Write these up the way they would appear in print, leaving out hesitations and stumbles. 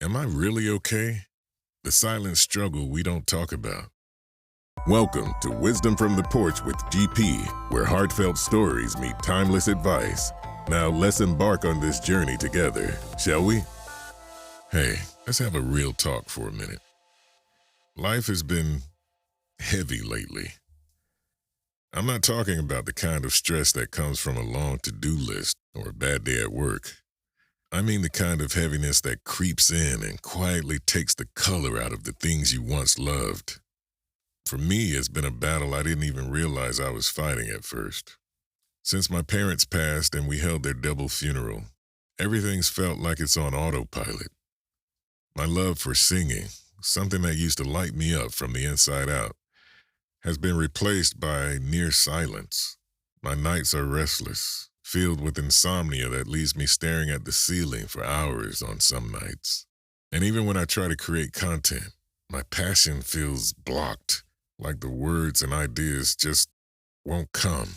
Am I really okay? The silent struggle we don't talk about. Welcome to Wisdom from the Porch with GP, where heartfelt stories meet timeless advice. Now let's embark on this journey together, shall we? Hey, let's have a real talk for a minute. Life has been heavy lately. I'm not talking about the kind of stress that comes from a long to-do list or a bad day at work. I mean the kind of heaviness that creeps in and quietly takes the color out of the things you once loved. For me, it's been a battle I didn't even realize I was fighting at first. Since my parents passed and we held their double funeral, everything's felt like it's on autopilot. My love for singing, something that used to light me up from the inside out, has been replaced by near silence. My nights are restless, filled with insomnia that leaves me staring at the ceiling for hours on some nights. And even when I try to create content, my passion feels blocked, like the words and ideas just won't come.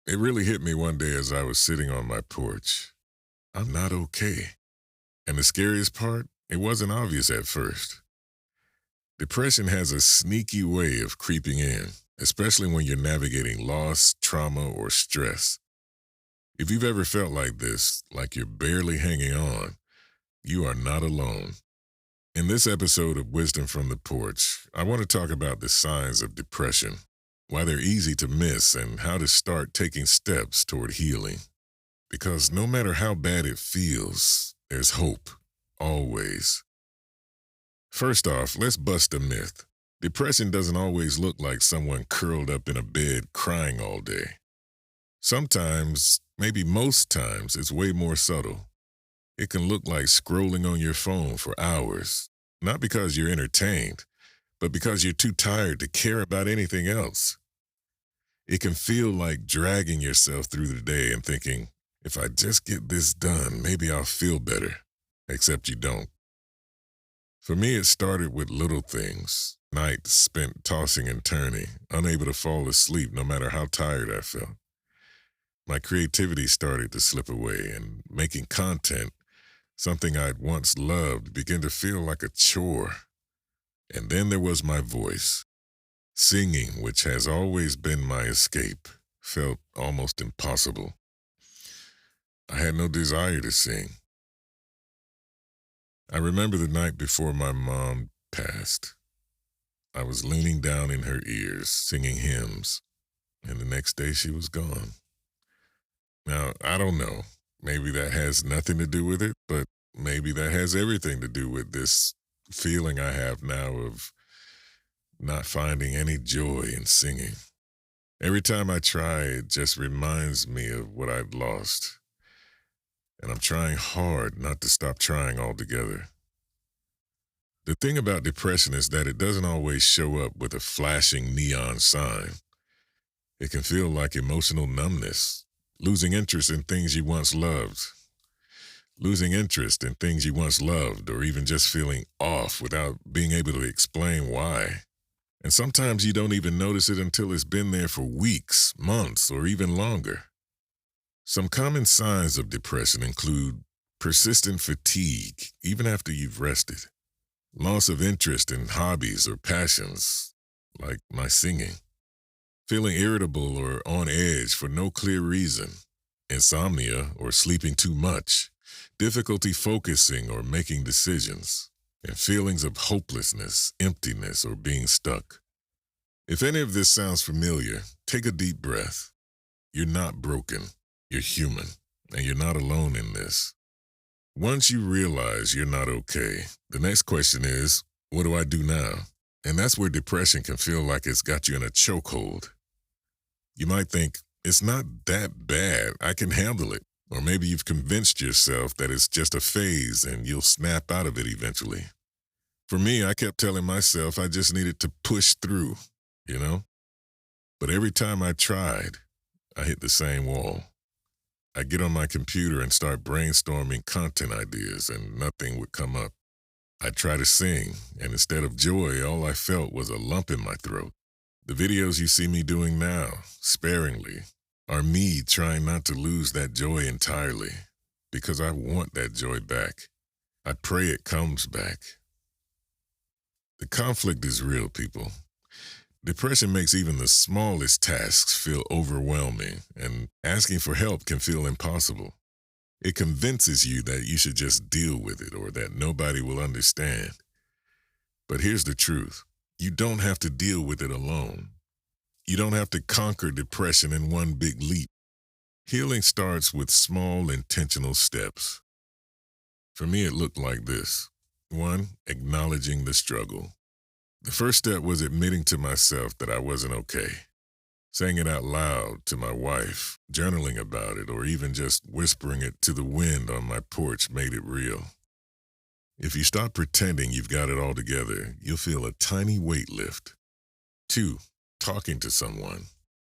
It really hit me one day as I was sitting on my porch. I'm not okay. And the scariest part, it wasn't obvious at first. Depression has a sneaky way of creeping in, especially when you're navigating loss, trauma, or stress. If you've ever felt like this, like you're barely hanging on, you are not alone. In this episode of Wisdom from the Porch, I want to talk about the signs of depression, why they're easy to miss, and how to start taking steps toward healing. Because no matter how bad it feels, there's hope, always. First off, let's bust a myth. Depression doesn't always look like someone curled up in a bed crying all day. Sometimes, maybe most times, it's way more subtle. It can look like scrolling on your phone for hours, not because you're entertained, but because you're too tired to care about anything else. It can feel like dragging yourself through the day and thinking, if I just get this done, maybe I'll feel better, except you don't. For me, it started with little things, nights spent tossing and turning, unable to fall asleep no matter how tired I felt. My creativity started to slip away, and making content, something I'd once loved, began to feel like a chore. And then there was my voice. Singing, which has always been my escape, felt almost impossible. I had no desire to sing. I remember the night before my mom passed. I was leaning down in her ears, singing hymns, and the next day she was gone. Now, I don't know. Maybe that has nothing to do with it, but maybe that has everything to do with this feeling I have now of not finding any joy in singing. Every time I try, it just reminds me of what I've lost. And I'm trying hard not to stop trying altogether. The thing about depression is that it doesn't always show up with a flashing neon sign. It can feel like emotional numbness, losing interest in things you once loved. Losing interest in things you once loved, or even just feeling off without being able to explain why. And sometimes you don't even notice it until it's been there for weeks, months, or even longer. Some common signs of depression include persistent fatigue, even after you've rested, loss of interest in hobbies or passions, like my singing, feeling irritable or on edge for no clear reason, insomnia or sleeping too much, difficulty focusing or making decisions, and feelings of hopelessness, emptiness, or being stuck. If any of this sounds familiar, take a deep breath. You're not broken. You're human, and you're not alone in this. Once you realize you're not okay, the next question is, what do I do now? And that's where depression can feel like it's got you in a chokehold. You might think, it's not that bad, I can handle it. Or maybe you've convinced yourself that it's just a phase and you'll snap out of it eventually. For me, I kept telling myself I just needed to push through, But every time I tried, I hit the same wall. I get on my computer and start brainstorming content ideas, and nothing would come up. I'd try to sing, and instead of joy, all I felt was a lump in my throat. The videos you see me doing now, sparingly, are me trying not to lose that joy entirely, because I want that joy back. I pray it comes back. The conflict is real, people. Depression makes even the smallest tasks feel overwhelming, and asking for help can feel impossible. It convinces you that you should just deal with it or that nobody will understand. But here's the truth. You don't have to deal with it alone. You don't have to conquer depression in one big leap. Healing starts with small, intentional steps. For me, it looked like this. 1, acknowledging the struggle. The first step was admitting to myself that I wasn't okay. Saying it out loud to my wife, journaling about it, or even just whispering it to the wind on my porch made it real. If you stop pretending you've got it all together, you'll feel a tiny weight lift. 2, talking to someone.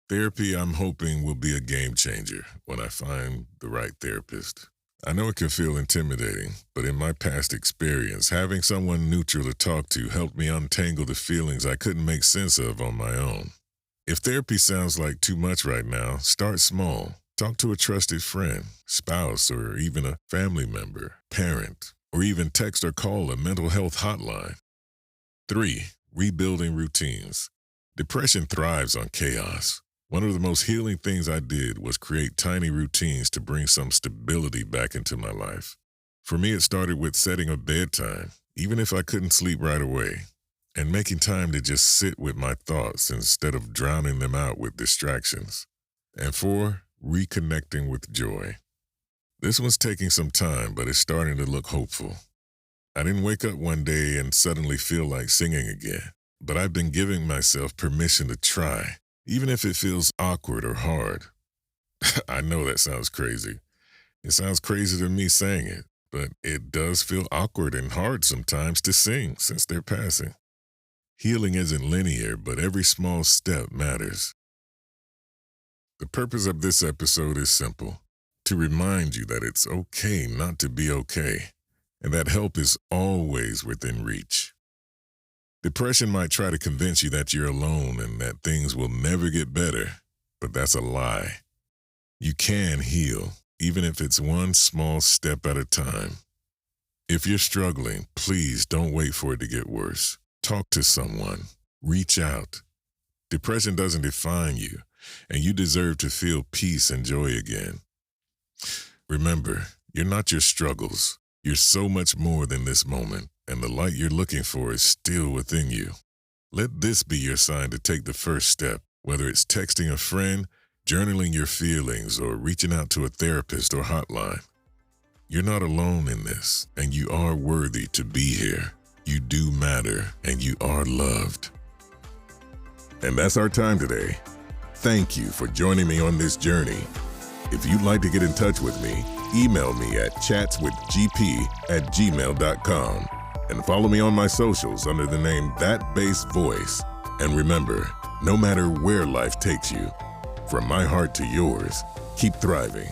Therapy, I'm hoping, will be a game changer when I find the right therapist. I know it can feel intimidating, but in my past experience, having someone neutral to talk to helped me untangle the feelings I couldn't make sense of on my own. If therapy sounds like too much right now, start small. Talk to a trusted friend, spouse, or even a family member, parent, or even text or call a mental health hotline. 3, rebuilding routines. Depression thrives on chaos. One of the most healing things I did was create tiny routines to bring some stability back into my life. For me, it started with setting a bedtime, even if I couldn't sleep right away, and making time to just sit with my thoughts instead of drowning them out with distractions. And 4, reconnecting with joy. This one's taking some time, but it's starting to look hopeful. I didn't wake up one day and suddenly feel like singing again, but I've been giving myself permission to try, even if it feels awkward or hard. I know that sounds crazy. It sounds crazy to me saying it, but it does feel awkward and hard sometimes to sing since they're passing. Healing isn't linear, but every small step matters. The purpose of this episode is simple: to remind you that it's okay not to be okay, and that help is always within reach. Depression might try to convince you that you're alone and that things will never get better, but that's a lie. You can heal, even if it's one small step at a time. If you're struggling, please don't wait for it to get worse. Talk to someone. Reach out. Depression doesn't define you, and you deserve to feel peace and joy again. Remember, you're not your struggles. You're so much more than this moment, and the light you're looking for is still within you. Let this be your sign to take the first step, whether it's texting a friend, journaling your feelings, or reaching out to a therapist or hotline. You're not alone in this, and you are worthy to be here. You do matter, and you are loved. And that's our time today. Thank you for joining me on this journey. If you'd like to get in touch with me, email me at chatswithgp@gmail.com and follow me on my socials under the name thatbassvoice. And remember, no matter where life takes you, from my heart to yours, keep thriving.